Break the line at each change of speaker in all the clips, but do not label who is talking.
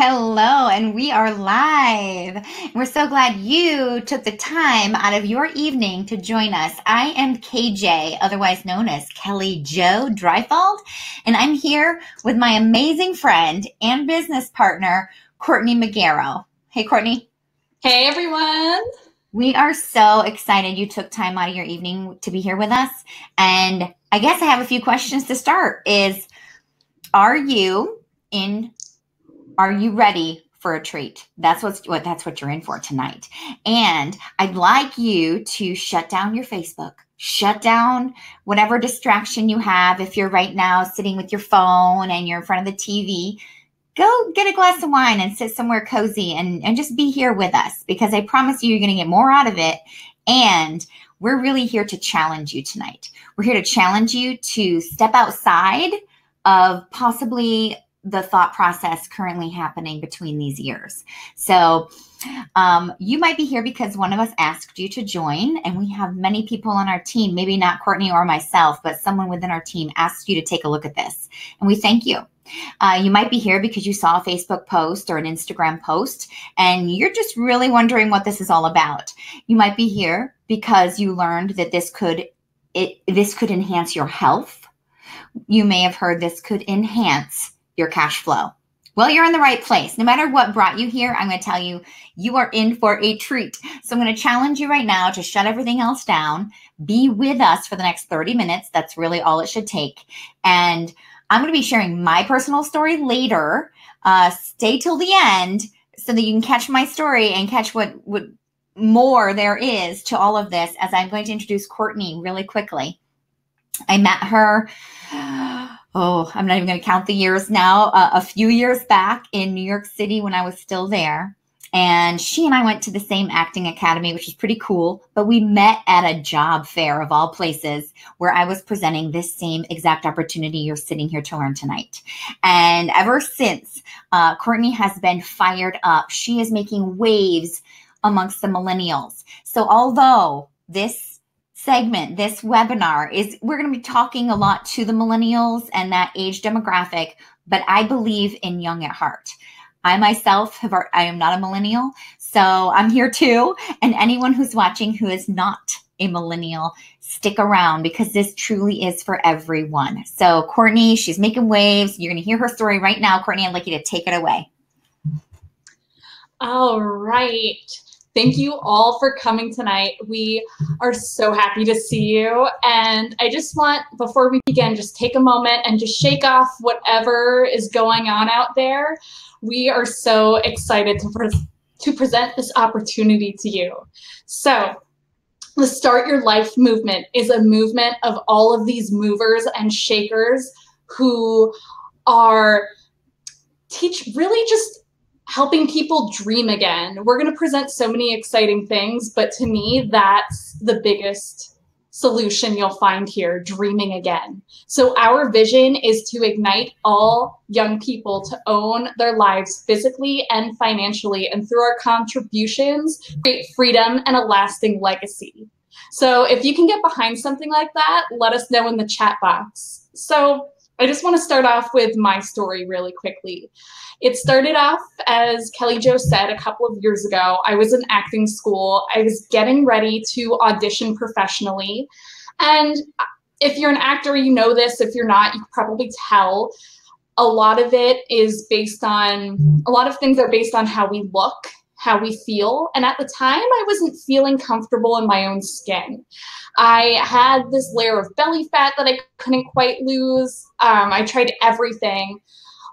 Hello, and we are live. We're so glad you took the time out of your evening to join us. I am KJ, otherwise known as Kelly Jo Dreifeld, and I'm here with my amazing friend and business partner, Courtney Magaro. Hey, Courtney.
Hey, everyone.
We are so excited you took time out of your evening to be here with us. And I guess I have a few questions to start. Are you ready for a treat? That's what you're in for tonight. And I'd like you to shut down your Facebook, shut down whatever distraction you have. If you're right now sitting with your phone and you're in front of the TV, go get a glass of wine and sit somewhere cozy and just be here with us, because I promise you're going to get more out of it. And we're really here to challenge you tonight. We're here to challenge you to step outside of possibly the thought process currently happening between these ears. So you might be here because one of us asked you to join, and we have many people on our team, maybe not Courtney or myself, but someone within our team asked you to take a look at this, and we thank you. You might be here because you saw a Facebook post or an Instagram post, and you're just really wondering what this is all about. You might be here because you learned that this could enhance your health. You may have heard this could enhance your cash flow. Well, you're in the right place. No matter what brought you here, I'm going to tell you, you are in for a treat. So I'm going to challenge you right now to shut everything else down. Be with us for the next 30 minutes. That's really all it should take. And I'm going to be sharing my personal story later. Stay till the end so that you can catch my story and catch what more there is to all of this, as I'm going to introduce Courtney really quickly. I met her, I'm not even going to count the years now, a few years back in New York City when I was still there. And she and I went to the same acting academy, which is pretty cool. But we met at a job fair of all places, where I was presenting this same exact opportunity you're sitting here to learn tonight. And ever since, Courtney has been fired up. She is making waves amongst the millennials. So although this segment, this webinar we're going to be talking a lot to the millennials and that age demographic, but I believe in young at heart. I myself I am not a millennial, so I'm here too. And anyone who's watching who is not a millennial, stick around, because this truly is for everyone. So Courtney, she's making waves. You're going to hear her story right now. Courtney, I'd like you to take it away.
All right. Thank you all for coming tonight. We are so happy to see you. And I just want, before we begin, just take a moment and just shake off whatever is going on out there. We are so excited to present this opportunity to you. So the Start Your Life movement is a movement of all of these movers and shakers who are really just helping people dream again. We're going to present so many exciting things, but to me, that's the biggest solution you'll find here: dreaming again. So our vision is to ignite all young people to own their lives physically and financially, and through our contributions, create freedom and a lasting legacy. So if you can get behind something like that, let us know in the chat box. So I just want to start off with my story really quickly. It started off, as Kelly Jo said, a couple of years ago. I was in acting school. I was getting ready to audition professionally. And if you're an actor, you know this. If you're not, you can probably tell. A lot of things are based on how we look, how we feel. And at the time, I wasn't feeling comfortable in my own skin. I had this layer of belly fat that I couldn't quite lose. I tried everything.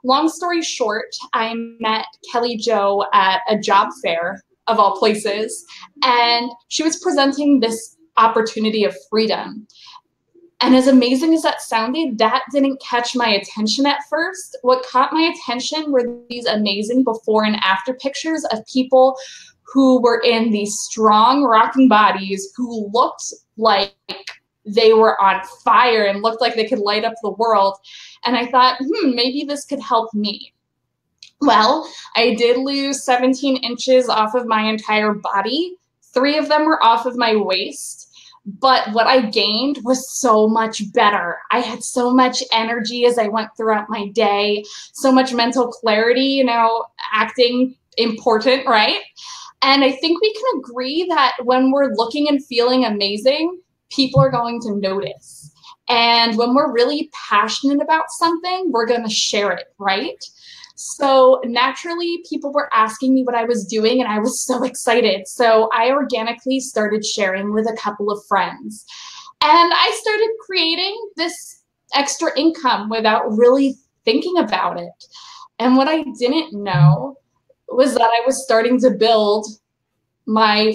Long story short, I met Kelly Jo at a job fair, of all places, and she was presenting this opportunity of freedom. And as amazing as that sounded, that didn't catch my attention at first. What caught my attention were these amazing before and after pictures of people who were in these strong, rocking bodies, who looked like they were on fire and looked like they could light up the world. And I thought, maybe this could help me. Well, I did lose 17 inches off of my entire body. 3 of them were off of my waist. But what I gained was so much better. I had so much energy as I went throughout my day, so much mental clarity. You know, acting important, right? And I think we can agree that when we're looking and feeling amazing, people are going to notice. And when we're really passionate about something, we're going to share it, right? So naturally, people were asking me what I was doing, and I was so excited. So I organically started sharing with a couple of friends. And I started creating this extra income without really thinking about it. And what I didn't know was that I was starting to build my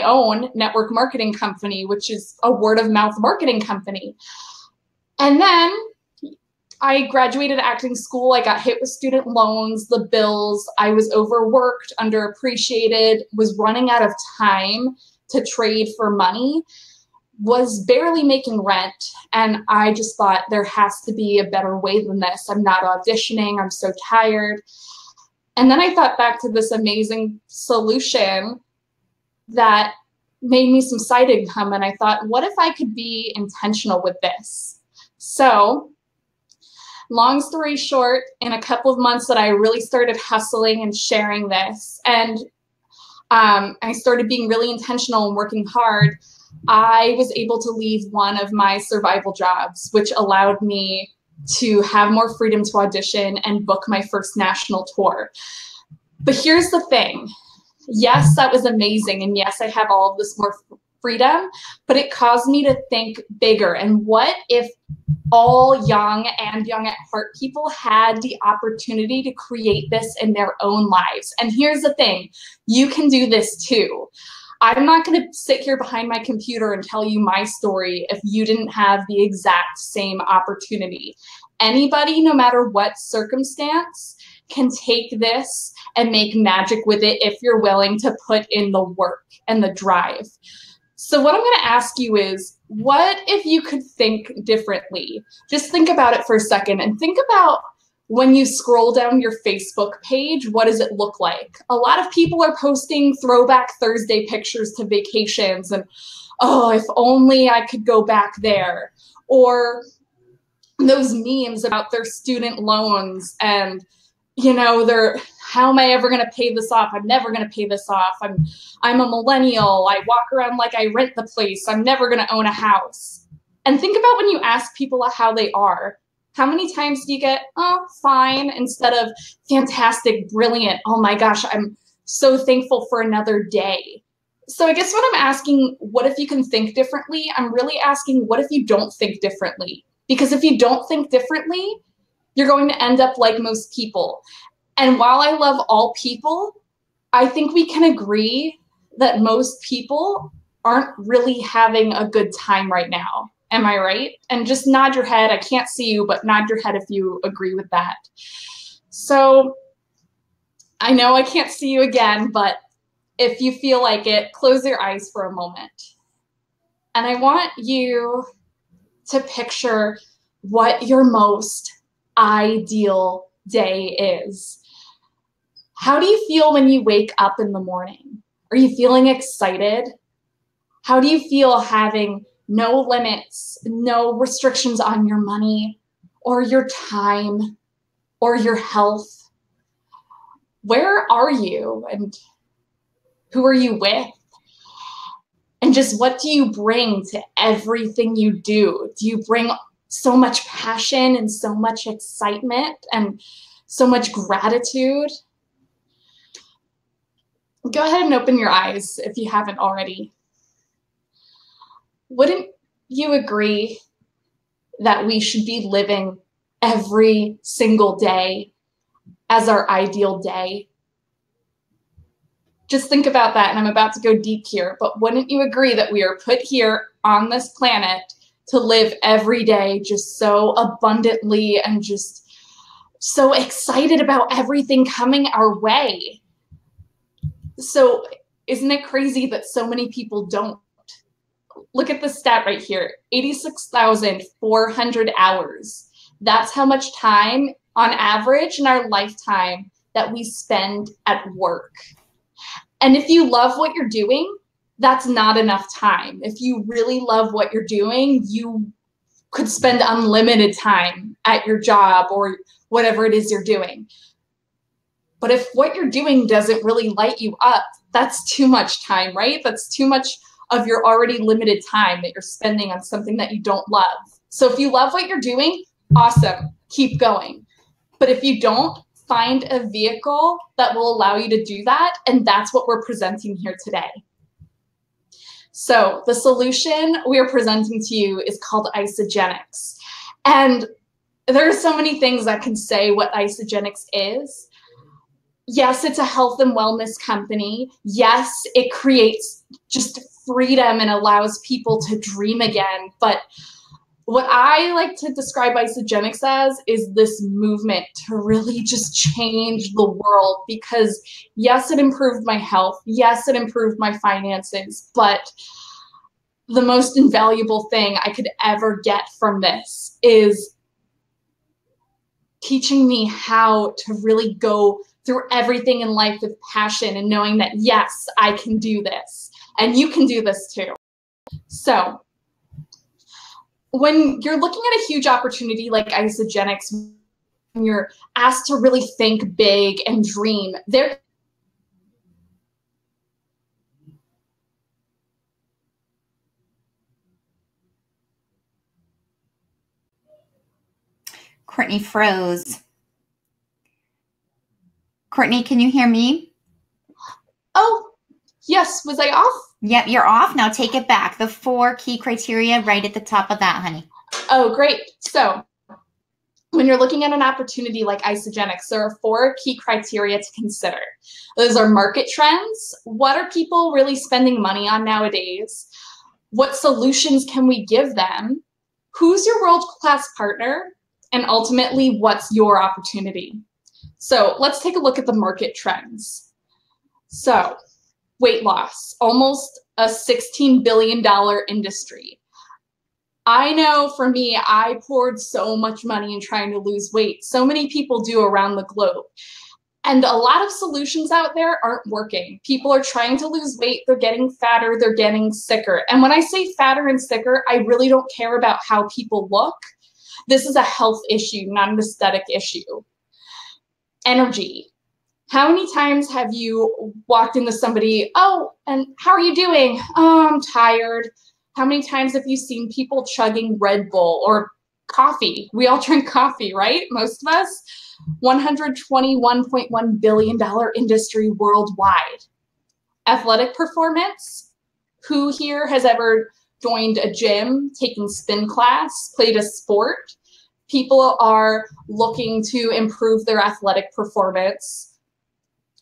own network marketing company, which is a word of mouth marketing company. And then I graduated acting school. I got hit with student loans, the bills. I was overworked, underappreciated, was running out of time to trade for money, was barely making rent. And I just thought there has to be a better way than this. I'm not auditioning. I'm so tired. And then I thought back to this amazing solution that made me some side income. And I thought, what if I could be intentional with this? So long story short, in a couple of months that I really started hustling and sharing this, and I started being really intentional and working hard, I was able to leave one of my survival jobs, which allowed me to have more freedom to audition and book my first national tour. But here's the thing. Yes, that was amazing. And yes, I have all of this more freedom, but it caused me to think bigger. And what if all young and young at heart people had the opportunity to create this in their own lives? And here's the thing, you can do this too. I'm not going to sit here behind my computer and tell you my story if you didn't have the exact same opportunity. Anybody, no matter what circumstance, can take this and make magic with it if you're willing to put in the work and the drive. So what I'm going to ask you is, what if you could think differently? Just think about it for a second and think about when you scroll down your Facebook page, what does it look like? A lot of people are posting throwback Thursday pictures to vacations and, oh, if only I could go back there. Or those memes about their student loans and, you know, how am I ever going to pay this off? I'm never going to pay this off. I'm a millennial. I walk around like I rent the place. I'm never going to own a house. And think about when you ask people how they are. How many times do you get, oh, fine, instead of fantastic, brilliant, oh my gosh, I'm so thankful for another day. So I guess when I'm asking, what if you can think differently? I'm really asking, what if you don't think differently? Because if you don't think differently, you're going to end up like most people. And while I love all people, I think we can agree that most people aren't really having a good time right now. Am I right? And just nod your head. I can't see you, but nod your head if you agree with that. So I know I can't see you again, but if you feel like it, close your eyes for a moment. And I want you to picture what your most ideal day is. How do you feel when you wake up in the morning? Are you feeling excited? How do you feel having no limits, no restrictions on your money or your time or your health? Where are you and who are you with? And just what do you bring to everything you do? Do you bring so much passion and so much excitement and so much gratitude? Go ahead and open your eyes if you haven't already. Wouldn't you agree that we should be living every single day as our ideal day? Just think about that, and I'm about to go deep here, but wouldn't you agree that we are put here on this planet to live every day just so abundantly and just so excited about everything coming our way? So isn't it crazy that so many people don't? Look at the stat right here, 86,400 hours. That's how much time on average in our lifetime that we spend at work. And if you love what you're doing, that's not enough time. If you really love what you're doing, you could spend unlimited time at your job or whatever it is you're doing. But if what you're doing doesn't really light you up, that's too much time, right? That's too much of your already limited time that you're spending on something that you don't love. So if you love what you're doing, awesome, keep going. But if you don't, find a vehicle that will allow you to do that. And that's what we're presenting here today. So the solution we are presenting to you is called Isagenix. And there are so many things that can say what Isagenix is. Yes, it's a health and wellness company. Yes, it creates just freedom and allows people to dream again. But what I like to describe Isagenix as is this movement to really just change the world, because yes, it improved my health. Yes, it improved my finances. But the most invaluable thing I could ever get from this is teaching me how to really go through everything in life with passion and knowing that, yes, I can do this and you can do this too. So when you're looking at a huge opportunity like Isagenix, when you're asked to really think big and dream, there
Courtney froze. Courtney, can you hear me?
Oh, yes. Was I off?
Yep, you're off. Now take it back. The 4 key criteria right at the top of that, honey.
Oh, great. So when you're looking at an opportunity like Isagenix, there are 4 key criteria to consider. Those are market trends. What are people really spending money on nowadays? What solutions can we give them? Who's your world-class partner? And ultimately, what's your opportunity? So let's take a look at the market trends. So weight loss, almost a $16 billion industry. I know for me, I poured so much money in trying to lose weight. So many people do around the globe. And a lot of solutions out there aren't working. People are trying to lose weight. They're getting fatter. They're getting sicker. And when I say fatter and sicker, I really don't care about how people look. This is a health issue, not an aesthetic issue. Energy. How many times have you walked into somebody, oh, and how are you doing? Oh, I'm tired. How many times have you seen people chugging Red Bull or coffee? We all drink coffee, right? Most of us. $121.1 billion industry worldwide. Athletic performance. Who here has ever joined a gym, taken spin class, played a sport? People are looking to improve their athletic performance.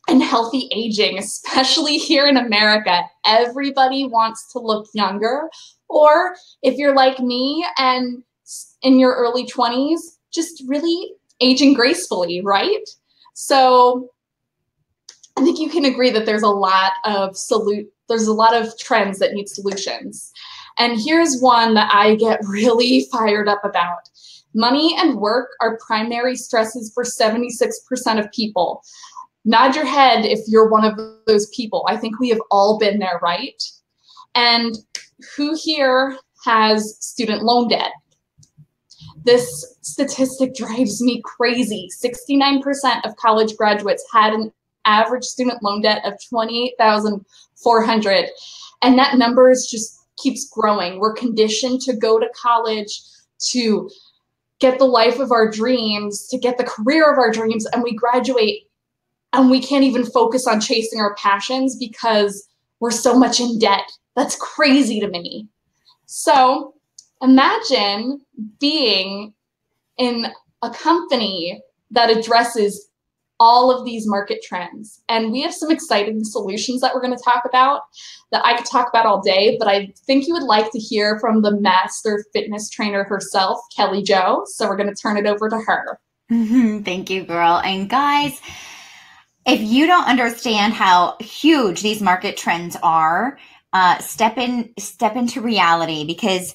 And healthy aging, especially here in America. Everybody wants to look younger. Or if you're like me and in your early 20s, just really aging gracefully, right? So I think you can agree that there's a lot of trends that need solutions. And here's one that I get really fired up about. Money and work are primary stresses for 76% of people. Nod your head if you're one of those people. I think we have all been there, right? And who here has student loan debt? This statistic drives me crazy. 69% of college graduates had an average student loan debt of $28,400. And that number just keeps growing. We're conditioned to go to college to get the life of our dreams, to get the career of our dreams, and we graduate and we can't even focus on chasing our passions because we're so much in debt. That's crazy to me. So imagine being in a company that addresses all of these market trends. And we have some exciting solutions that we're going to talk about that I could talk about all day, but I think you would like to hear from the master fitness trainer herself, Kelly Jo. So we're going to turn it over to her.
Thank you, girl. And guys, if you don't understand how huge these market trends are, step into reality, because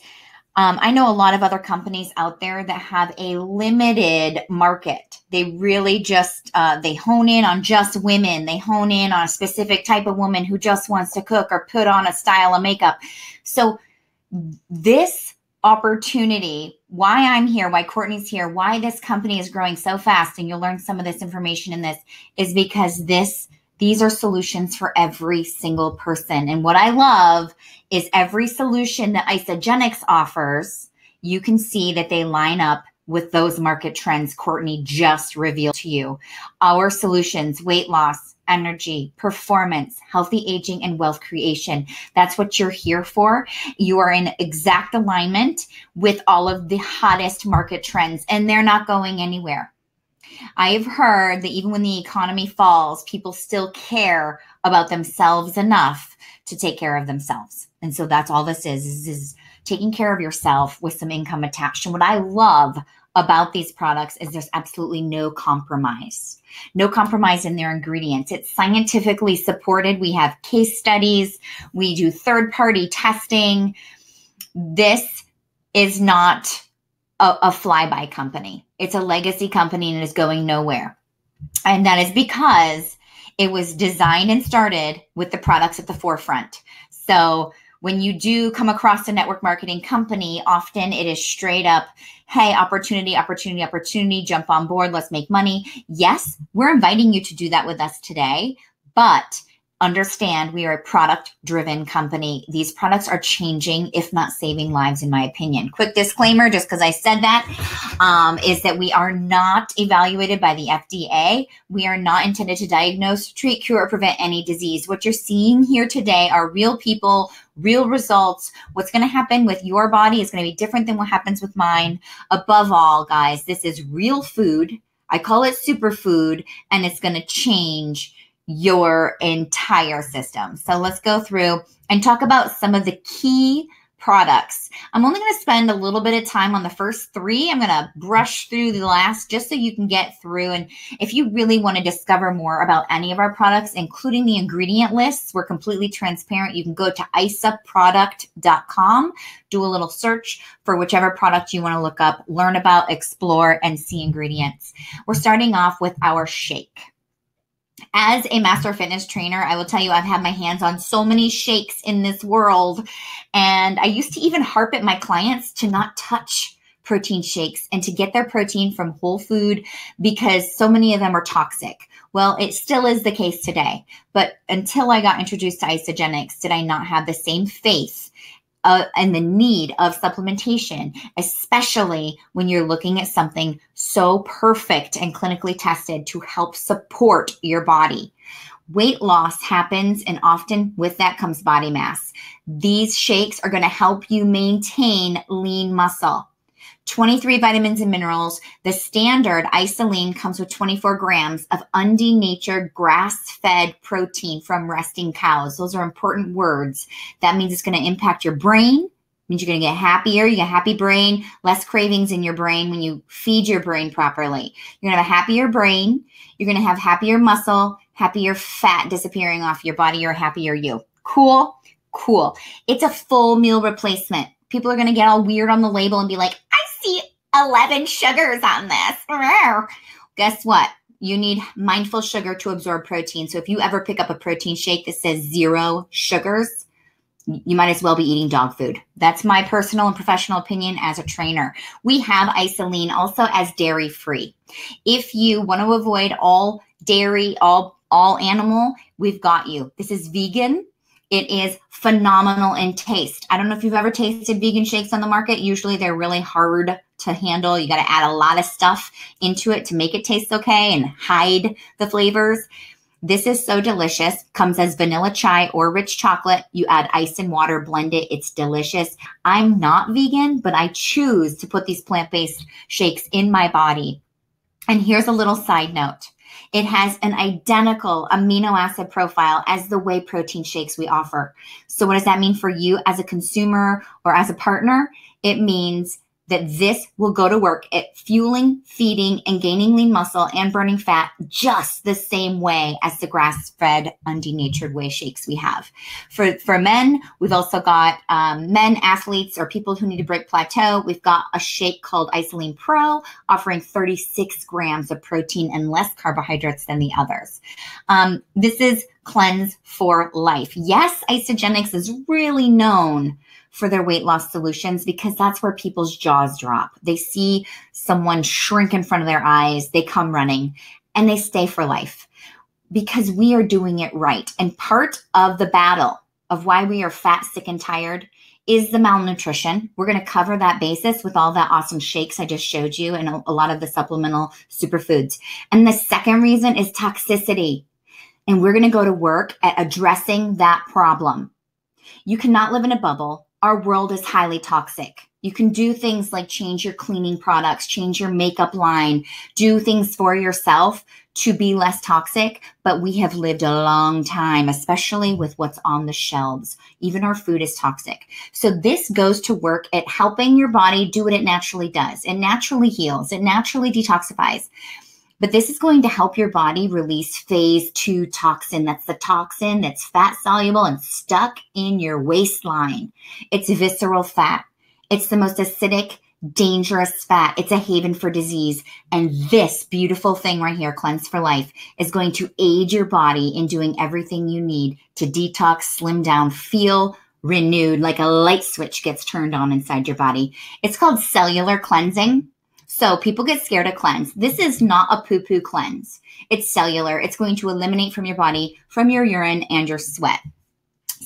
I know a lot of other companies out there that have a limited market. They really just, they hone in on just women. They hone in on a specific type of woman who just wants to cook or put on a style of makeup. So this opportunity, why I'm here, why Courtney's here, why this company is growing so fast, and you'll learn some of this information in this, is because these are solutions for every single person. And what I love is every solution that Isagenix offers, you can see that they line up with those market trends Courtney just revealed to you. Our solutions: weight loss, energy, performance, healthy aging, and wealth creation. That's what you're here for. You are in exact alignment with all of the hottest market trends, and they're not going anywhere. I've heard that even when the economy falls, people still care about themselves enough to take care of themselves. And so that's all this is taking care of yourself with some income attached. And what I love about these products is there's absolutely no compromise in their ingredients. It's scientifically supported. We have case studies. We do third-party testing. This is not a fly-by company. It's a legacy company and it is going nowhere. And that is because it was designed and started with the products at the forefront. So when you do come across a network marketing company, often it is straight up, hey, opportunity, opportunity, opportunity, jump on board, let's make money. Yes, we're inviting you to do that with us today, but understand we are a product-driven company. These products are changing, if not saving lives, in my opinion. Quick disclaimer, just because I said that, is that we are not evaluated by the FDA. We are not intended to diagnose, treat, cure, or prevent any disease. What you're seeing here today are real people, real results. What's going to happen with your body is going to be different than what happens with mine. Above all, guys, this is real food. I call it superfood, and it's going to change your entire system. So let's go through and talk about some of the key products. I'm only going to spend a little bit of time on the first three. I'm going to brush through the last just so you can get through. And if you really want to discover more about any of our products, including the ingredient lists, we're completely transparent. You can go to isaproduct.com, do a little search for whichever product you want to look up, learn about, explore, and see ingredients. We're starting off with our shake. As a master fitness trainer, I will tell you, I've had my hands on so many shakes in this world. And I used to even harp at my clients to not touch protein shakes and to get their protein from whole food because so many of them are toxic. Well, it still is the case today. But until I got introduced to Isagenix, did I not have the same faith and the need of supplementation, especially when you're looking at something so perfect and clinically tested to help support your body. Weight loss happens, and often with that comes body mass. These shakes are going to help you maintain lean muscle. 23 vitamins and minerals. The standard isolene comes with 24 grams of undenatured grass-fed protein from resting cows. Those are important words. That means it's going to impact your brain. It means you're going to get happier. You get a happy brain, less cravings in your brain when you feed your brain properly. You're going to have a happier brain. You're going to have happier muscle, happier fat disappearing off your body, or happier you. Cool? Cool. It's a full meal replacement. People are going to get all weird on the label and be like, I see 11 sugars on this. Guess what? You need mindful sugar to absorb protein. So if you ever pick up a protein shake that says 0 sugars, you might as well be eating dog food. That's my personal and professional opinion as a trainer. We have isolene also as dairy-free. If you want to avoid all dairy, all animal, we've got you. This is vegan. It is phenomenal in taste. I don't know if you've ever tasted vegan shakes on the market. Usually they're really hard to handle. You got to add a lot of stuff into it to make it taste okay and hide the flavors. This is so delicious. Comes as vanilla chai or rich chocolate. You add ice and water, blend it. It's delicious. I'm not vegan, but I choose to put these plant-based shakes in my body. And here's a little side note. It has an identical amino acid profile as the whey protein shakes we offer. So what does that mean for you as a consumer or as a partner? It means that this will go to work at fueling, feeding, and gaining lean muscle and burning fat just the same way as the grass-fed, undenatured whey shakes we have. For men, we've also got men athletes or people who need to break plateau. We've got a shake called Isolene Pro, offering 36 grams of protein and less carbohydrates than the others. This is Cleanse for Life. Yes, Isagenix is really known for their weight loss solutions because that's where people's jaws drop. They see someone shrink in front of their eyes, they come running, and they stay for life because we are doing it right. And part of the battle of why we are fat, sick, and tired is the malnutrition. We're going to cover that basis with all that awesome shakes I just showed you and a lot of the supplemental superfoods. And the second reason is toxicity. And we're going to go to work at addressing that problem. You cannot live in a bubble. Our world is highly toxic. You can do things like change your cleaning products, change your makeup line, do things for yourself to be less toxic, but we have lived a long time, especially with what's on the shelves. Even our food is toxic. So this goes to work at helping your body do what it naturally does. It naturally heals. It naturally detoxifies. But this is going to help your body release phase 2 toxin. That's the toxin that's fat soluble and stuck in your waistline. It's visceral fat. It's the most acidic, dangerous fat. It's a haven for disease. And this beautiful thing right here, Cleanse for Life, is going to aid your body in doing everything you need to detox, slim down, feel renewed, like a light switch gets turned on inside your body. It's called cellular cleansing. So people get scared of cleanse. This is not a poo-poo cleanse. It's cellular. It's going to eliminate from your body, from your urine and your sweat.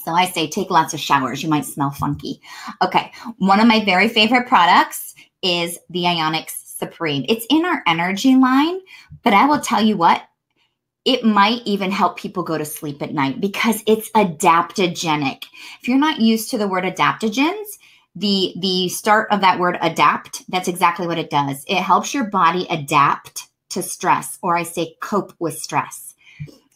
So I say take lots of showers. You might smell funky. Okay, one of my very favorite products is the Ionix Supreme. It's in our energy line, but I will tell you what, it might even help people go to sleep at night because it's adaptogenic. If you're not used to the word adaptogens, the start of that word adapt, that's exactly what it does. It helps your body adapt to stress, or I say cope with stress.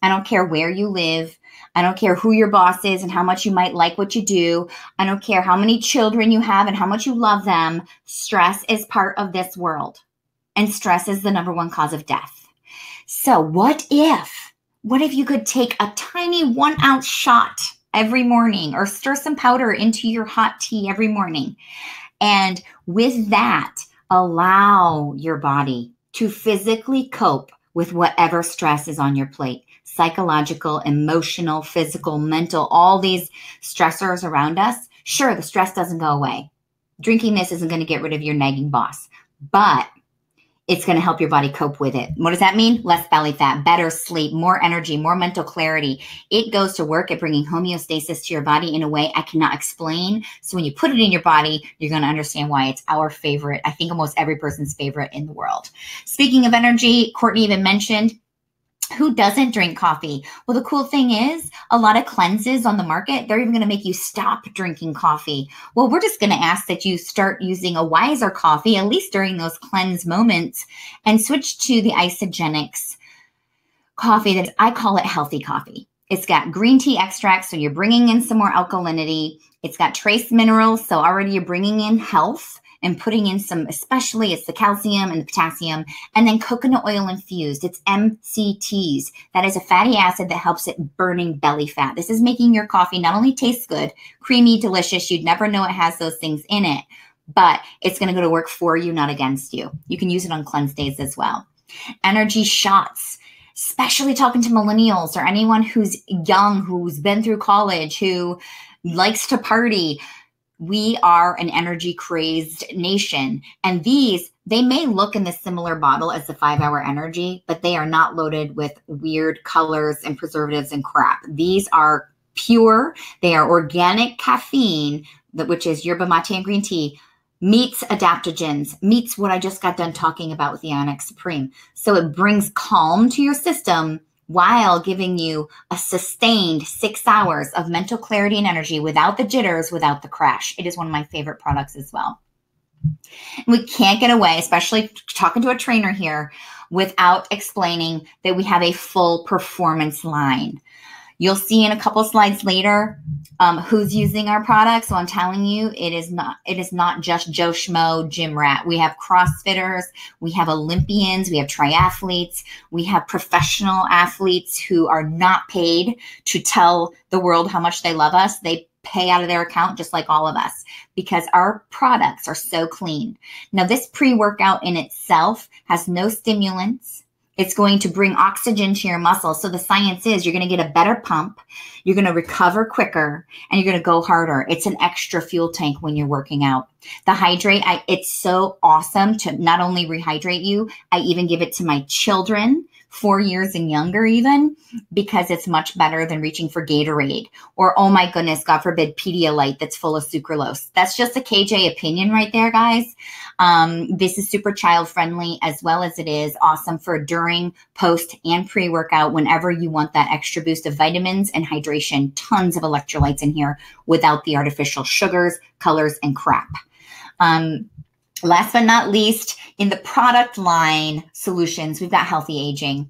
I don't care where you live. I don't care who your boss is and how much you might like what you do. I don't care how many children you have and how much you love them. Stress is part of this world. And stress is the #1 cause of death. So what if you could take a tiny 1 ounce shot every morning or stir some powder into your hot tea every morning? And with that, allow your body to physically cope with whatever stress is on your plate. Psychological, emotional, physical, mental, all these stressors around us. Sure, the stress doesn't go away. Drinking this isn't going to get rid of your nagging boss, but it's going to help your body cope with it. What does that mean? Less belly fat, better sleep, more energy, more mental clarity. It goes to work at bringing homeostasis to your body in a way I cannot explain. So when you put it in your body, you're going to understand why it's our favorite. I think almost every person's favorite in the world. Speaking of energy, Courtney even mentioned, who doesn't drink coffee? Well, the cool thing is a lot of cleanses on the market, they're even going to make you stop drinking coffee. Well, we're just going to ask that you start using a Wiser coffee, at least during those cleanse moments, and switch to the Isogenics coffee that I call it healthy coffee. It's got green tea extracts, so you're bringing in some more alkalinity. It's got trace minerals, so already you're bringing in health and putting in some, especially it's the calcium and the potassium, and then coconut oil infused. It's MCTs. That is a fatty acid that helps it burning belly fat. This is making your coffee not only taste good, creamy, delicious. You'd never know it has those things in it, but it's going to go to work for you, not against you. You can use it on cleanse days as well. Energy shots, especially talking to millennials or anyone who's young, who's been through college, who likes to party. We are an energy crazed nation. And these, they may look in the similar bottle as the 5-Hour Energy, but they are not loaded with weird colors and preservatives and crap. These are pure. They are organic caffeine, which is yerba mate and green tea, meets adaptogens, meets what I just got done talking about with the Ionix Supreme. So it brings calm to your system while giving you a sustained 6 hours of mental clarity and energy without the jitters, without the crash. It is one of my favorite products as well. And we can't get away, especially talking to a trainer here, without explaining that we have a full performance line. You'll see in a couple slides later who's using our product. So I'm telling you, it is not just Joe Schmo, gym rat. We have CrossFitters, we have Olympians, we have triathletes, we have professional athletes who are not paid to tell the world how much they love us. They pay out of their account just like all of us because our products are so clean. Now, this pre-workout in itself has no stimulants. It's going to bring oxygen to your muscles. So the science is you're going to get a better pump, you're going to recover quicker, and you're going to go harder. It's an extra fuel tank when you're working out. The hydrate, it's so awesome to not only rehydrate you, I even give it to my children, 4 years and younger even, because it's much better than reaching for Gatorade or, oh my goodness, God forbid, Pedialyte that's full of sucralose. That's just a KJ opinion right there, guys. This is super child friendly, as well as it is awesome for during, post, and pre-workout whenever you want that extra boost of vitamins and hydration. Tons of electrolytes in here without the artificial sugars, colors, and crap. Last but not least, in the product line solutions, we've got healthy aging.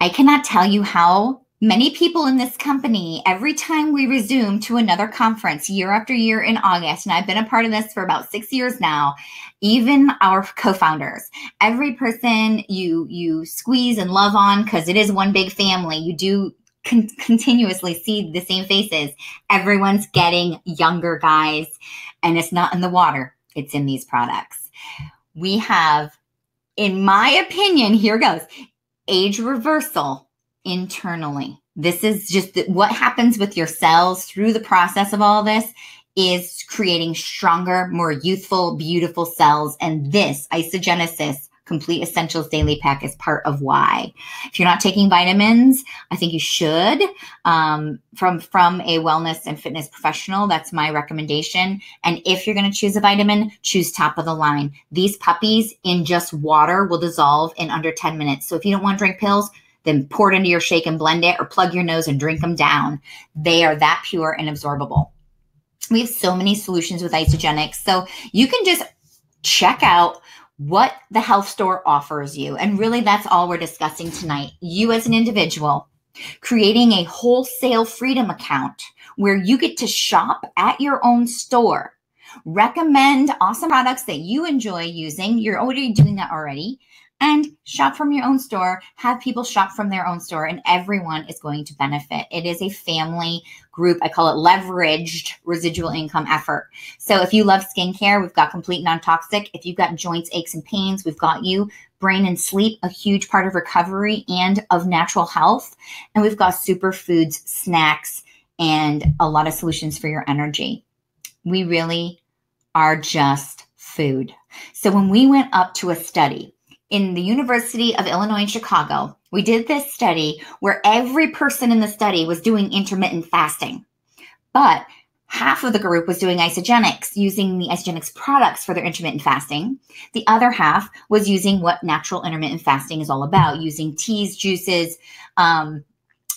I cannot tell you how many people in this company, every time we resume to another conference year after year in August, and I've been a part of this for about 6 years now, even our co-founders, every person you squeeze and love on, because it is one big family, you do continuously see the same faces. Everyone's getting younger, guys, and it's not in the water. It's in these products. We have, in my opinion, here goes, age reversal internally. This is just what happens with your cells through the process of all this is creating stronger, more youthful, beautiful cells. And this Isogenesis Complete Essentials Daily Pack is part of why. If you're not taking vitamins, I think you should. From a wellness and fitness professional, that's my recommendation. And if you're going to choose a vitamin, choose top of the line. These puppies in just water will dissolve in under 10 minutes. So if you don't want to drink pills, then pour it into your shake and blend it, or plug your nose and drink them down. They are that pure and absorbable. We have so many solutions with Isogenics. So you can just check out what the health store offers you. And really, that's all we're discussing tonight. You as an individual, creating a wholesale freedom account where you get to shop at your own store, recommend awesome products that you enjoy using. You're already doing that already. And shop from your own store, have people shop from their own store, and everyone is going to benefit. It is a family group. I call it leveraged residual income effort. So if you love skincare, we've got complete non-toxic. If you've got joints, aches, and pains, we've got you. Brain and sleep, a huge part of recovery and of natural health. And we've got superfoods, snacks, and a lot of solutions for your energy. We really are just food. So when we went up to a study, in the University of Illinois in Chicago, we did this study where every person in the study was doing intermittent fasting, but half of the group was doing isogenics, using the isogenics products for their intermittent fasting. The other half was using what natural intermittent fasting is all about, using teas, juices,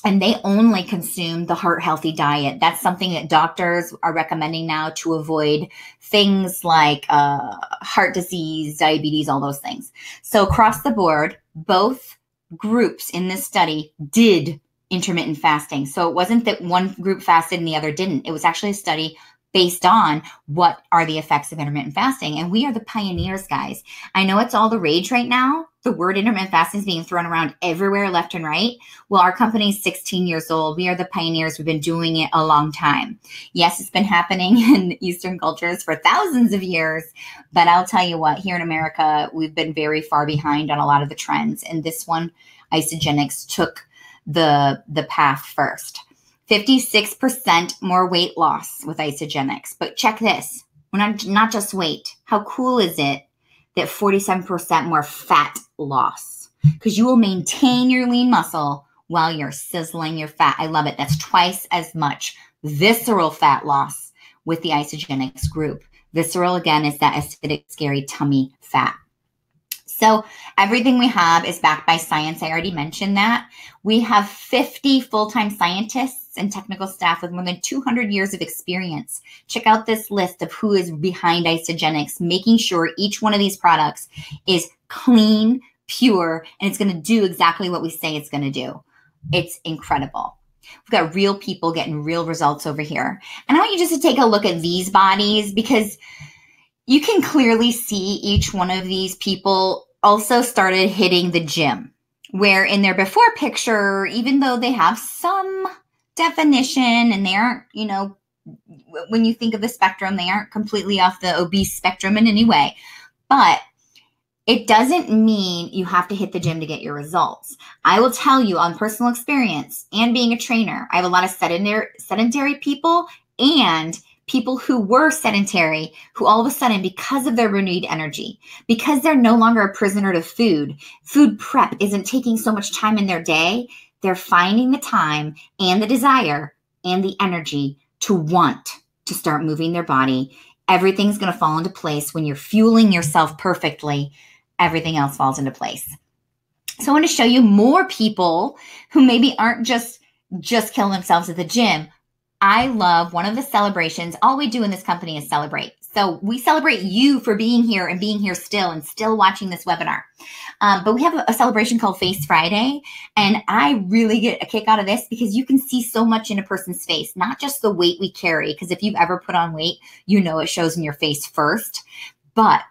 and they only consume the heart healthy diet. That's something that doctors are recommending now to avoid things like heart disease, diabetes, all those things. So across the board, both groups in this study did intermittent fasting. So it wasn't that one group fasted and the other didn't. It was actually a study based on what are the effects of intermittent fasting. And we are the pioneers, guys. I know it's all the rage right now. The word intermittent fasting is being thrown around everywhere, left and right. Well, our company is 16 years old. We are the pioneers. We've been doing it a long time. Yes, it's been happening in Eastern cultures for thousands of years. But I'll tell you what, here in America, we've been very far behind on a lot of the trends. And this one, Isogenics, took the path first. 56% more weight loss with Isogenics. But check this, not just weight. How cool is it that 47% more fat loss? Because you will maintain your lean muscle while you're sizzling your fat. I love it. That's twice as much visceral fat loss with the Isogenics group. Visceral, again, is that acidic, scary tummy fat. So everything we have is backed by science. I already mentioned that. We have 50 full-time scientists and technical staff with more than 200 years of experience. Check out this list of who is behind Isogenics, making sure each one of these products is clean, pure, and it's going to do exactly what we say it's going to do. It's incredible. We've got real people getting real results over here. And I want you just to take a look at these bodies, because you can clearly see each one of these people also started hitting the gym, where in their before picture, even though they have some definition and they aren't, when you think of the spectrum, they aren't completely off the obese spectrum in any way. But It doesn't mean you have to hit the gym to get your results. I will tell you on personal experience and being a trainer, I have a lot of sedentary people and people who were sedentary who all of a sudden, because of their renewed energy, because they're no longer a prisoner to food prep isn't taking so much time in their day, they're finding the time and the desire and the energy to want to start moving their body. Everything's going to fall into place when you're fueling yourself perfectly. Everything else falls into place. So I want to show you more people who maybe aren't just killing themselves at the gym. I love one of the celebrations. All we do in this company is celebrate. So we celebrate you for being here and being here still and still watching this webinar. But we have a celebration called Face Friday. And I really get a kick out of this because you can see so much in a person's face, not just the weight we carry. Because if you've ever put on weight, you know it shows in your face first. But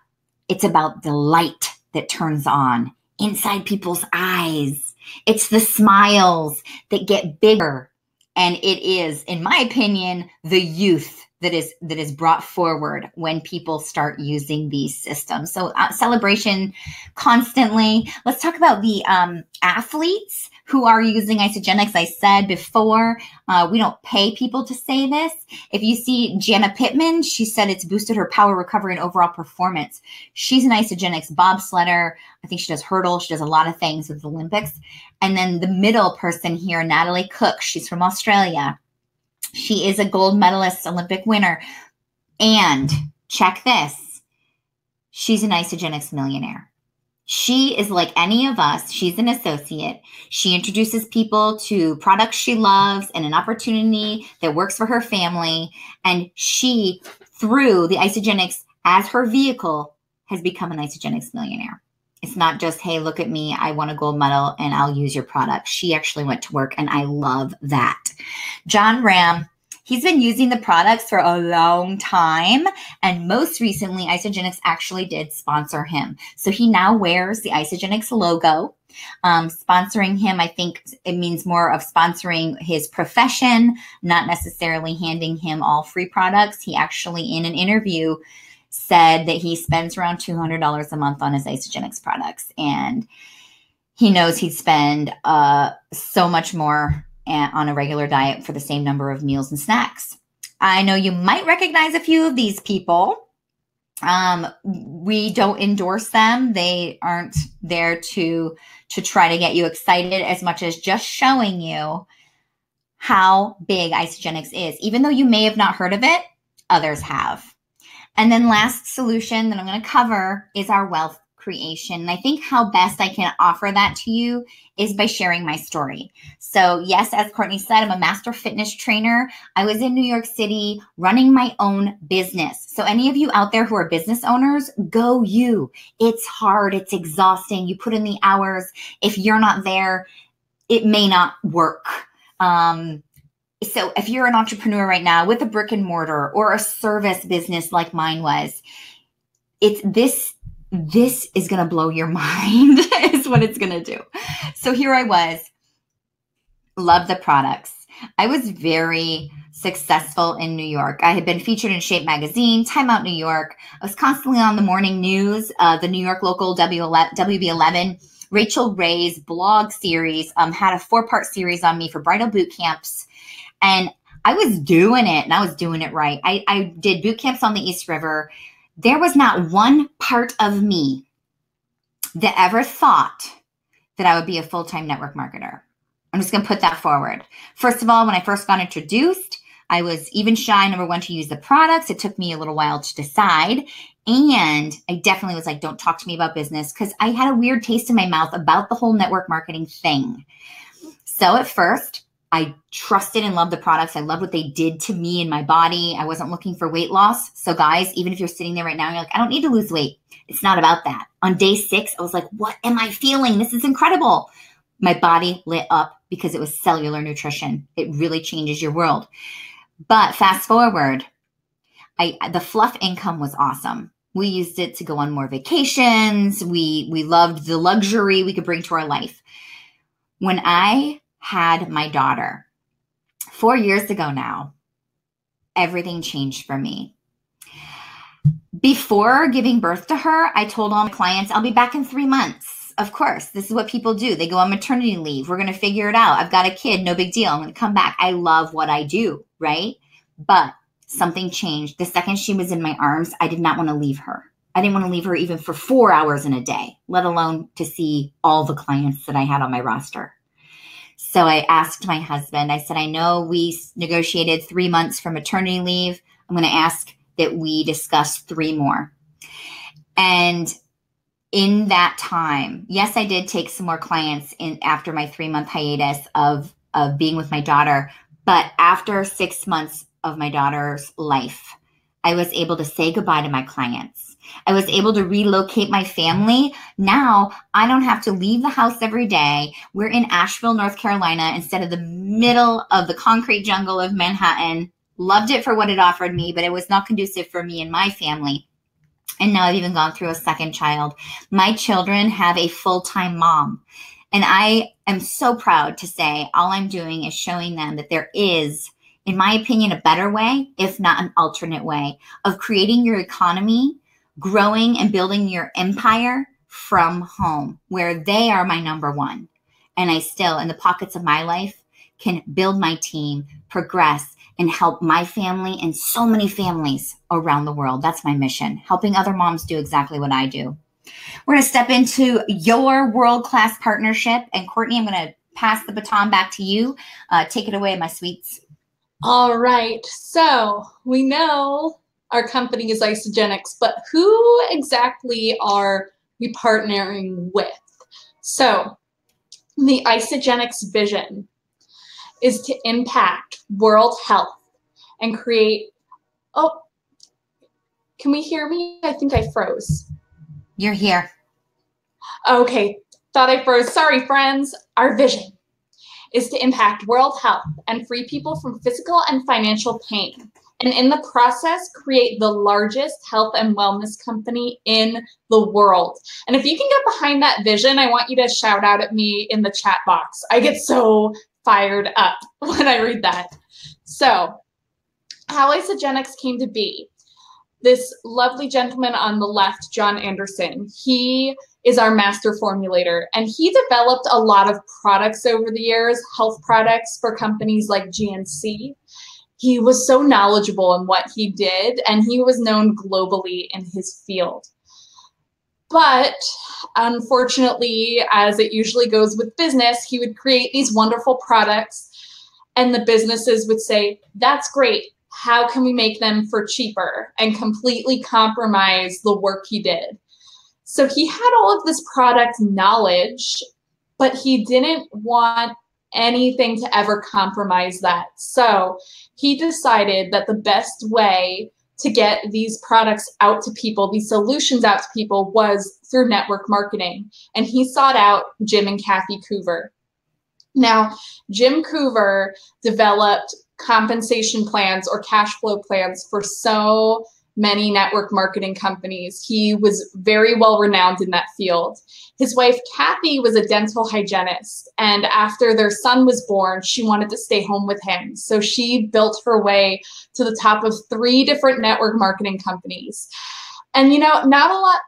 it's about the light that turns on inside people's eyes. It's the smiles that get bigger. And it is, in my opinion, the youth that is brought forward when people start using these systems. So celebration constantly. Let's talk about the athletes who are using Isagenix. I said before, we don't pay people to say this. If you see Jana Pittman, she said it's boosted her power, recovery, and overall performance. She's an Isagenix bobsledder. I think she does hurdle. She does a lot of things with the Olympics. And then the middle person here, Natalie Cook, she's from Australia. She is a gold medalist, Olympic winner. And check this, she's an Isagenix millionaire. She is like any of us. She's an associate. She introduces people to products she loves and an opportunity that works for her family. And she, through the Isagenix as her vehicle, has become an Isagenix millionaire. It's not just, hey, look at me, I won a gold medal and I'll use your product. She actually went to work and I love that. John Ram, he's been using the products for a long time. And most recently, Isagenix actually did sponsor him. So he now wears the Isagenix logo. Sponsoring him, I think it means more of sponsoring his profession, not necessarily handing him all free products. He actually, in an interview, said that he spends around $200 a month on his Isagenix products. And he knows he'd spend so much more on a regular diet for the same number of meals and snacks. I know you might recognize a few of these people. We don't endorse them. They aren't there to try to get you excited as much as just showing you how big Isagenix is. Even though you may have not heard of it, others have. And then last solution that I'm going to cover is our wealth creation. And I think how best I can offer that to you is by sharing my story. So yes, as Courtney said, I'm a master fitness trainer. I was in New York City running my own business. So any of you out there who are business owners, go you. It's hard. It's exhausting. You put in the hours. If you're not there, it may not work. So if you're an entrepreneur right now with a brick and mortar or a service business like mine was, it's this is going to blow your mind is what it's going to do. So here I was, love the products. I was very successful in New York. I had been featured in Shape Magazine, Time Out New York. I was constantly on the morning news, the New York local WB11. Rachel Ray's blog series had a 4-part series on me for bridal boot camps. And I was doing it, and I was doing it right. I did boot camps on the East River. There was not one part of me that ever thought that I would be a full-time network marketer. I'm just going to put that forward. First of all, when I first got introduced, I was even shy, number one, to use the products. It took me a little while to decide. And I definitely was like, don't talk to me about business, because I had a weird taste in my mouth about the whole network marketing thing. So at first, I trusted and loved the products. I loved what they did to me and my body. I wasn't looking for weight loss. So guys, even if you're sitting there right now, and you're like, I don't need to lose weight. It's not about that. On day 6, I was like, what am I feeling? This is incredible. My body lit up because it was cellular nutrition. It really changes your world. But fast forward, the fluff income was awesome. We used it to go on more vacations. We loved the luxury we could bring to our life. When I had my daughter 4 years ago now, everything changed for me. Before giving birth to her, I told all my clients, I'll be back in 3 months. Of course, this is what people do. They go on maternity leave. We're going to figure it out. I've got a kid. No big deal. I'm going to come back. I love what I do, right? But something changed. The second she was in my arms, I did not want to leave her. I didn't want to leave her even for 4 hours in a day, let alone to see all the clients that I had on my roster. So I asked my husband, I said, I know we negotiated 3 months for maternity leave. I'm going to ask that we discuss 3 more. And in that time, yes, I did take some more clients in after my 3-month hiatus of being with my daughter. But after 6 months of my daughter's life, I was able to say goodbye to my clients. I was able to relocate my family. Now I don't have to leave the house every day. We're in Asheville, North Carolina, instead of the middle of the concrete jungle of Manhattan. Loved it for what it offered me, but it was not conducive for me and my family. And now I've even gone through a second child. My children have a full-time mom. And I am so proud to say all I'm doing is showing them that there is, in my opinion, a better way, if not an alternate way, of creating your economy, growing and building your empire from home, where they are my number one. And I still, in the pockets of my life, can build my team, progress, and help my family and so many families around the world. That's my mission, helping other moms do exactly what I do. We're going to step into your world-class partnership. And Courtney, I'm going to pass the baton back to you. Take it away, my sweets.
All right. So we know our company is Isagenix, but who exactly are we partnering with? So the Isagenix vision is to impact world health and create, oh, can we hear me? I think I froze.
You're here.
Okay, thought I froze. Sorry, friends. Our vision is to impact world health and free people from physical and financial pain. And in the process, create the largest health and wellness company in the world. And if you can get behind that vision, I want you to shout out at me in the chat box. I get so fired up when I read that. So how Isagenix came to be. This lovely gentleman on the left, John Anderson, he is our master formulator, and he developed a lot of products over the years, health products for companies like GNC. He was so knowledgeable in what he did, and he was known globally in his field. But unfortunately, as it usually goes with business, he would create these wonderful products, and the businesses would say, that's great. How can we make them for cheaper, and completely compromise the work he did? So he had all of this product knowledge, but he didn't want anything to ever compromise that. So he decided that the best way to get these products out to people, these solutions out to people, was through network marketing. And he sought out Jim and Kathy Coover. Now, Jim Coover developed compensation plans or cash flow plans for so many network marketing companies. He was very well renowned in that field. His wife, Kathy, was a dental hygienist. And after their son was born, she wanted to stay home with him. So she built her way to the top of 3 different network marketing companies. And, you know, not a lot,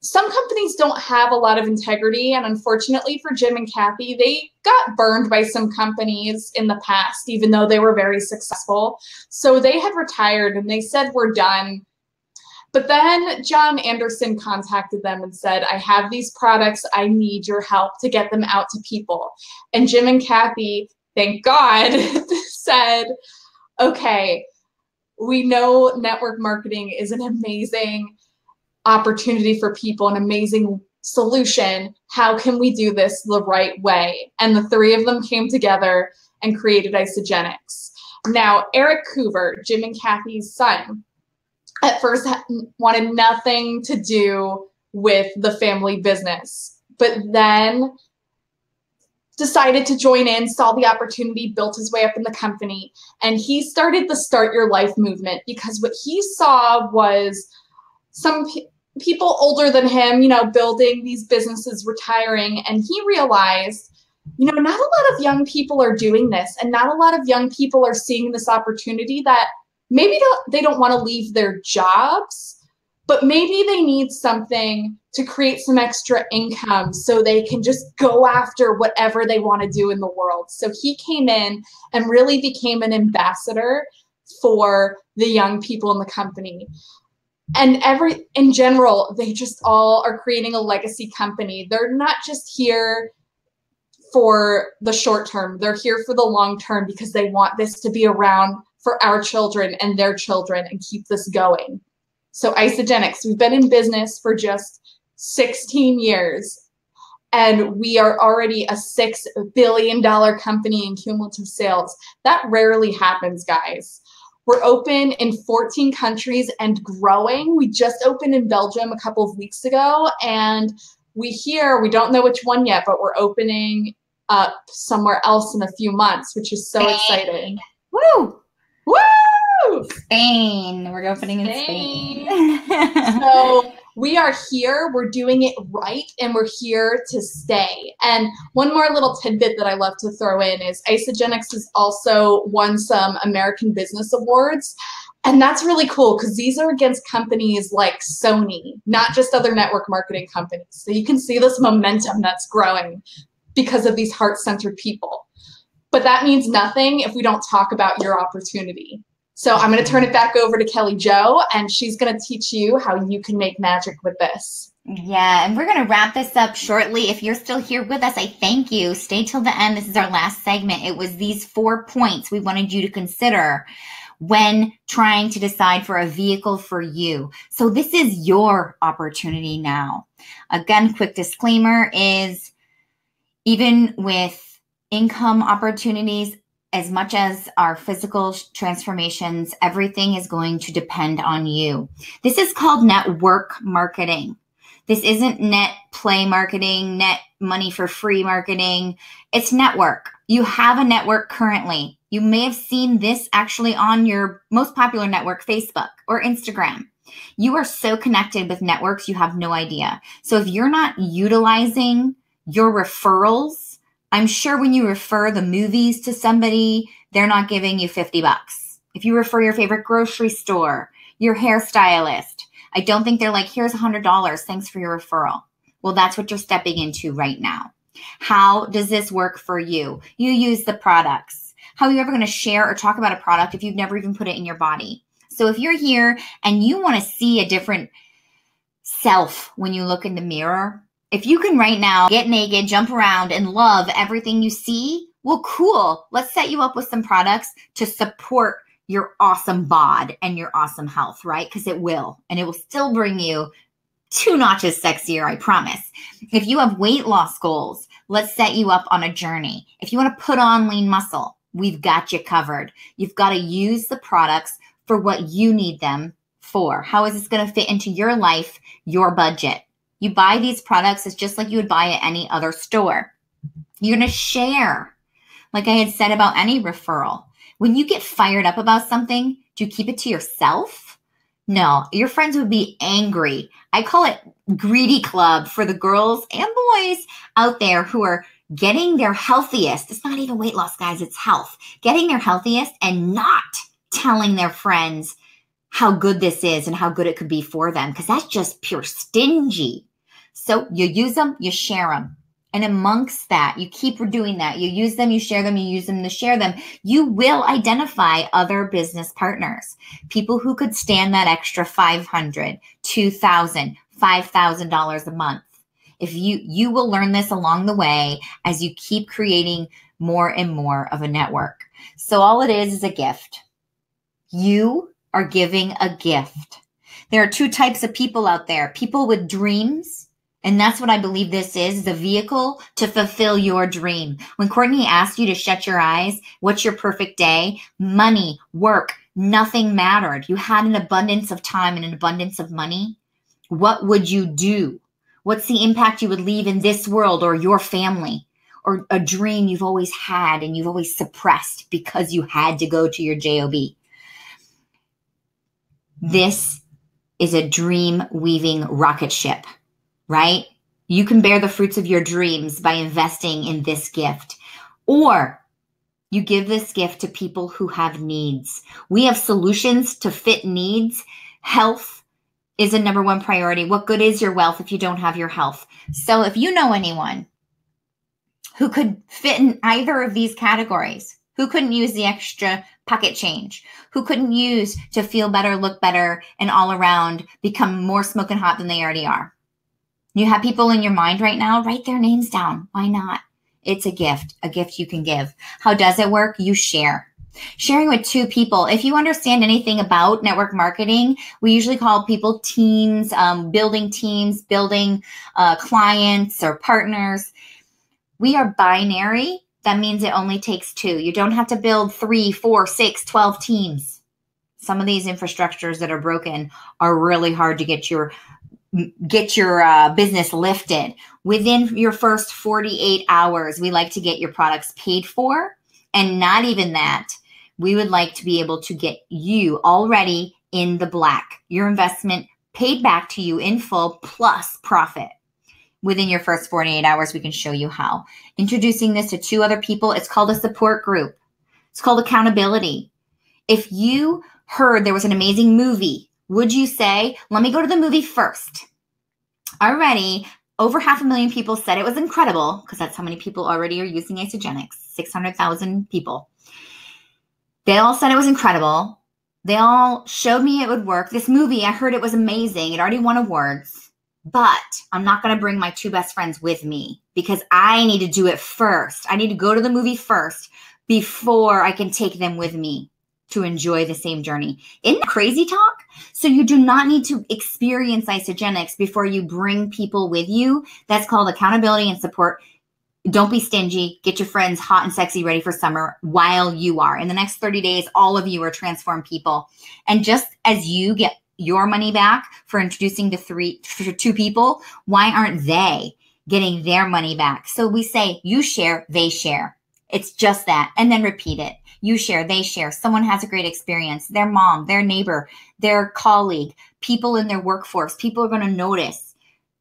some companies don't have a lot of integrity. And unfortunately for Jim and Kathy, they got burned by some companies in the past, even though they were very successful. So they had retired and they said, we're done. But then John Anderson contacted them and said, I have these products. I need your help to get them out to people. And Jim and Kathy, thank God, said, okay, we know network marketing is an amazing opportunity for people, an amazing solution. How can we do this the right way? And the 3 of them came together and created Isagenix. Now, Eric Coover, Jim and Kathy's son, at first wanted nothing to do with the family business, but then decided to join in, saw the opportunity, built his way up in the company, and he started the Start Your Life movement because what he saw was some people older than him, you know, building these businesses, retiring, and he realized, you know, not a lot of young people are doing this, and not a lot of young people are seeing this opportunity that maybe they don't want to leave their jobs, but maybe they need something to create some extra income so they can just go after whatever they want to do in the world. So he came in and really became an ambassador for the young people in the company. And in general, they just all are creating a legacy company. They're not just here for the short term. They're here for the long term because they want this to be around for our children and their children and keep this going. So Isagenix, we've been in business for just 16 years, and we are already a $6 billion company in cumulative sales. That rarely happens, guys. We're open in 14 countries and growing. We just opened in Belgium a couple of weeks ago, and we don't know which one yet, but we're opening up somewhere else in a few months, which is so exciting.
Woo!
Woo!
Spain. We're opening in Spain.
So we are here, we're doing it right, and we're here to stay. And one more little tidbit that I love to throw in is Isagenix has also won some American Business Awards. And that's really cool because these are against companies like Sony, not just other network marketing companies. So you can see this momentum that's growing because of these heart-centered people. But that means nothing if we don't talk about your opportunity. So I'm going to turn it back over to Kelly Jo, and she's going to teach you how you can make magic with this.
Yeah, and we're going to wrap this up shortly. If you're still here with us, I thank you. Stay till the end. This is our last segment. It was these 4 points we wanted you to consider when trying to decide for a vehicle for you. So this is your opportunity now. Again, quick disclaimer is even with income opportunities, as much as our physical transformations, everything is going to depend on you. This is called network marketing. This isn't net play marketing, net money for free marketing. It's network. You have a network currently. You may have seen this actually on your most popular network, Facebook or Instagram. You are so connected with networks, you have no idea. So if you're not utilizing your referrals, I'm sure when you refer the movies to somebody, they're not giving you $50. If you refer your favorite grocery store, your hairstylist, I don't think they're like, here's $100. Thanks for your referral. Well, that's what you're stepping into right now. How does this work for you? You use the products. How are you ever going to share or talk about a product if you've never even put it in your body? So if you're here and you want to see a different self when you look in the mirror, if you can right now get naked, jump around, and love everything you see, well, cool. Let's set you up with some products to support your awesome bod and your awesome health, right? Because it will. And it will still bring you 2 notches sexier, I promise. If you have weight loss goals, let's set you up on a journey. If you want to put on lean muscle, we've got you covered. You've got to use the products for what you need them for. How is this going to fit into your life, your budget? You buy these products, it's just like you would buy at any other store. You're going to share, like I had said about any referral. When you get fired up about something, do you keep it to yourself? No, your friends would be angry. I call it greedy club for the girls and boys out there who are getting their healthiest. It's not even weight loss, guys, it's health. Getting their healthiest and not telling their friends how good this is and how good it could be for them, because that's just pure stingy. So you use them, you share them. And amongst that, you keep doing that. You use them, you share them, you use them to share them. You will identify other business partners, people who could stand that extra $500, $2,000, $5,000 a month. If you will learn this along the way as you keep creating more and more of a network. So all it is a gift. You are giving a gift. There are 2 types of people out there, people with dreams. And that's what I believe this is, the vehicle to fulfill your dream. When Courtney asked you to shut your eyes, what's your perfect day? Money, work, nothing mattered. You had an abundance of time and an abundance of money. What would you do? What's the impact you would leave in this world or your family? Or a dream you've always had and you've always suppressed because you had to go to your job? This is a dream weaving rocket ship. Right? You can bear the fruits of your dreams by investing in this gift. Or you give this gift to people who have needs. We have solutions to fit needs, health, is a number one priority. What good is your wealth if you don't have your health? So if you know anyone who could fit in either of these categories, who couldn't use the extra pocket change, who couldn't use to feel better, look better, and all around become more smoking hot than they already are. You have people in your mind right now, write their names down. Why not? It's a gift you can give. How does it work? You share. Sharing with two people. If you understand anything about network marketing, we usually call people teams, building clients or partners. We are binary. That means it only takes two. You don't have to build 3, 4, 6, 12 teams. Some of these infrastructures that are broken are really hard to get your business lifted. Within your first 48 hours, we like to get your products paid for. And not even that, we would like to be able to get you already in the black, your investment paid back to you in full plus profit. Within your first 48 hours, we can show you how. Introducing this to 2 other people, it's called a support group. It's called accountability. If you heard there was an amazing movie, would you say, let me go to the movie first? Already, over 500,000 people said it was incredible, because that's how many people already are using Isagenix, 600,000 people. They all said it was incredible. They all showed me it would work. This movie, I heard it was amazing. It already won awards. But I'm not going to bring my 2 best friends with me because I need to do it first. I need to go to the movie first before I can take them with me to enjoy the same journey. Isn't that crazy talk? So you do not need to experience Isagenix before you bring people with you. That's called accountability and support. Don't be stingy. Get your friends hot and sexy ready for summer while you are. In the next 30 days, all of you are transformed people. And just as you get your money back for introducing to 2 people, why aren't they getting their money back? So we say, you share, they share. It's just that. And then repeat it. You share, they share. Someone has a great experience. Their mom, their neighbor, their colleague, people in their workforce. People are going to notice.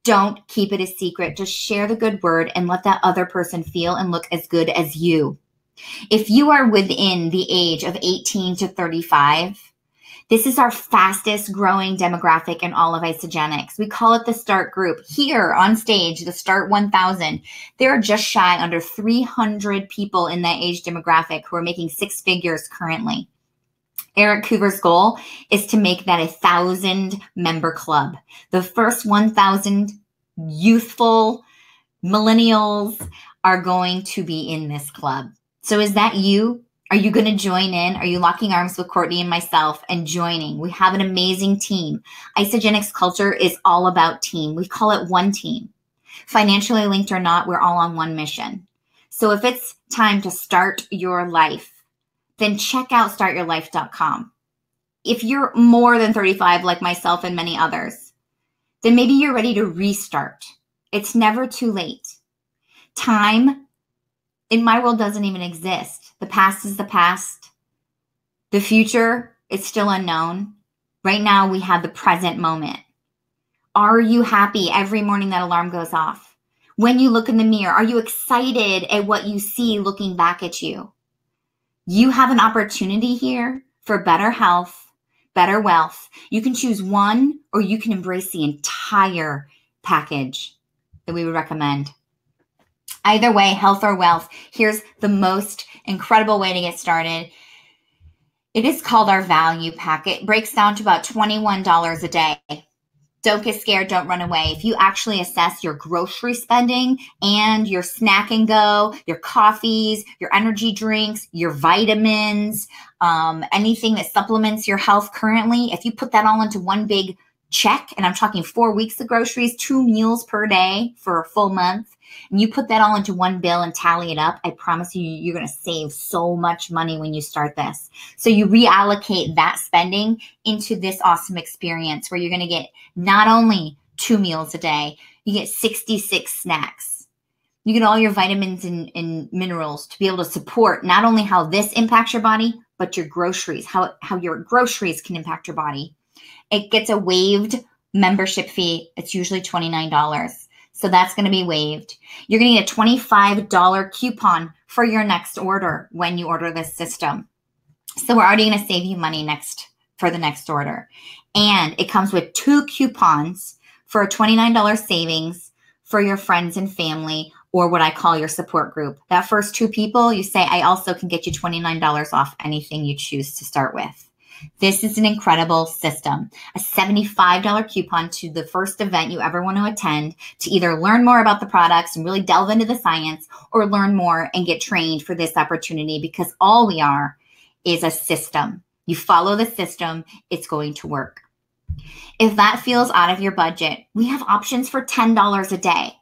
Don't keep it a secret. Just share the good word and let that other person feel and look as good as you. If you are within the age of 18 to 35, this is our fastest growing demographic in all of Isagenix. We call it the Start Group. Here on stage, the Start 1000, there are just shy under 300 people in that age demographic who are making 6 figures currently. Eric Coover's goal is to make that 1,000 member club. The first 1,000 youthful millennials are going to be in this club. So is that you? Are you going to join in? Are you locking arms with Courtney and myself and joining? We have an amazing team. Isagenix culture is all about team. We call it one team. Financially linked or not, we're all on one mission. So if it's time to start your life, then check out startyourlife.com. If you're more than 35 like myself and many others, then maybe you're ready to restart. It's never too late. Time in my world doesn't even exist. The past is the past. The future is still unknown. Right now, we have the present moment. Are you happy every morning that alarm goes off? When you look in the mirror, are you excited at what you see looking back at you? You have an opportunity here for better health, better wealth. You can choose one, or you can embrace the entire package that we would recommend. Either way, health or wealth, here's the most incredible way to get started. It is called our value pack. It breaks down to about $21 a day. Don't get scared. Don't run away. If you actually assess your grocery spending and your snack and go, your coffees, your energy drinks, your vitamins, anything that supplements your health currently, if you put that all into one big check, and I'm talking 4 weeks of groceries, 2 meals per day for a full month, and you put that all into one bill and tally it up, I promise you, you're going to save so much money when you start this. So you reallocate that spending into this awesome experience where you're going to get not only 2 meals a day, you get 66 snacks. You get all your vitamins and minerals to be able to support not only how this impacts your body, but your groceries, how your groceries can impact your body. It gets a waived membership fee. It's usually $29. So that's going to be waived. You're going to get a $25 coupon for your next order when you order this system. So we're already going to save you money next for the next order. And it comes with 2 coupons for a $29 savings for your friends and family, or what I call your support group. That first 2 people, you say, I also can get you $29 off anything you choose to start with. This is an incredible system. A $75 coupon to the first event you ever want to attend to either learn more about the products and really delve into the science, or learn more and get trained for this opportunity, because all we are is a system. You follow the system, it's going to work. If that feels out of your budget, we have options for $10 a day.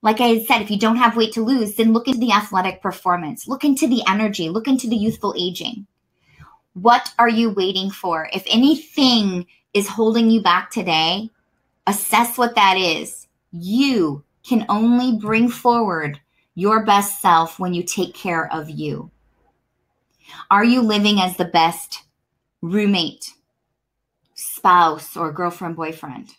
Like I said, if you don't have weight to lose, then look into the athletic performance, look into the energy, look into the youthful aging. What are you waiting for? If anything is holding you back today, assess what that is. You can only bring forward your best self when you take care of you. Are you living as the best roommate, spouse, or girlfriend, boyfriend?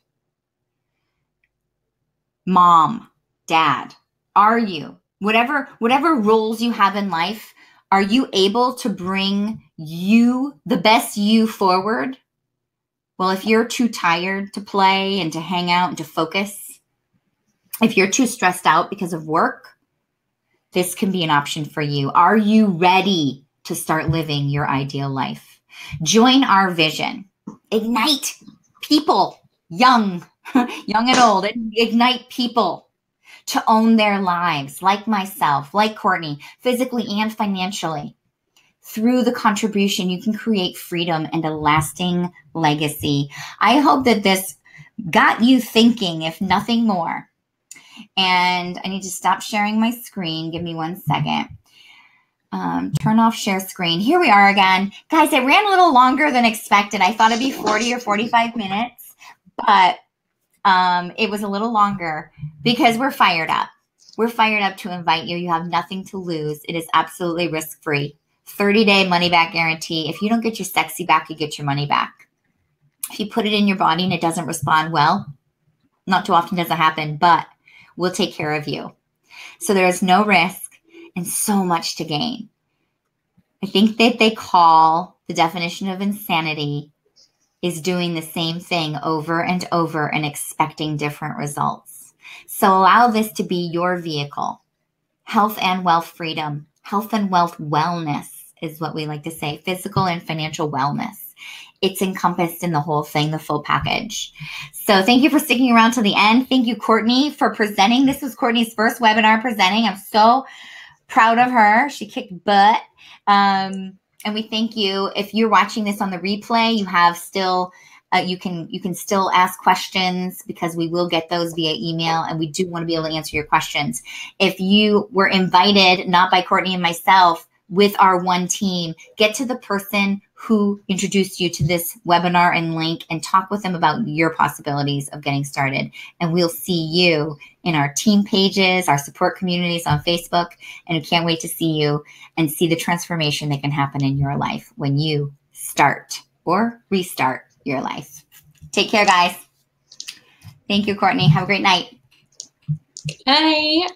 Mom, dad? Are you? Whatever roles you have in life, are you able to bring you, the best you, forward? Well, if you're too tired to play and to hang out and to focus, if you're too stressed out because of work, this can be an option for you. Are you ready to start living your ideal life? Join our vision. Ignite people, young and old. Ignite people to own their lives, like myself, like Courtney, physically and financially. Through the contribution, you can create freedom and a lasting legacy. I hope that this got you thinking, if nothing more. And I need to stop sharing my screen. Give me 1 second. Turn off share screen. Here we are again. Guys, it ran a little longer than expected. I thought it'd be 40 or 45 minutes, but it was a little longer because we're fired up. We're fired up to invite you. You have nothing to lose. It is absolutely risk-free. 30-day money-back guarantee. If you don't get your sexy back, you get your money back. If you put it in your body and it doesn't respond well, not too often does it happen, but we'll take care of you. So there is no risk and so much to gain. I think that they call the definition of insanity is doing the same thing over and over and expecting different results. So allow this to be your vehicle. Health and wealth freedom. Health and wealth wellness is what we like to say. Physical and financial wellness. It's encompassed in the whole thing, the full package. So thank you for sticking around to the end. Thank you, Courtney, for presenting. This was Courtney's first webinar presenting. I'm so proud of her. She kicked butt. And we thank you. If you're watching this on the replay, you have still, you can still ask questions, because we will get those via email, and we do want to be able to answer your questions. If you were invited, not by Courtney and myself, with our one team, get to the person who introduced you to this webinar and link and talk with them about your possibilities of getting started. And we'll see you in our team pages, our support communities on Facebook. And we can't wait to see you and see the transformation that can happen in your life when you start or restart your life. Take care, guys. Thank you, Courtney. Have a great night.
Bye.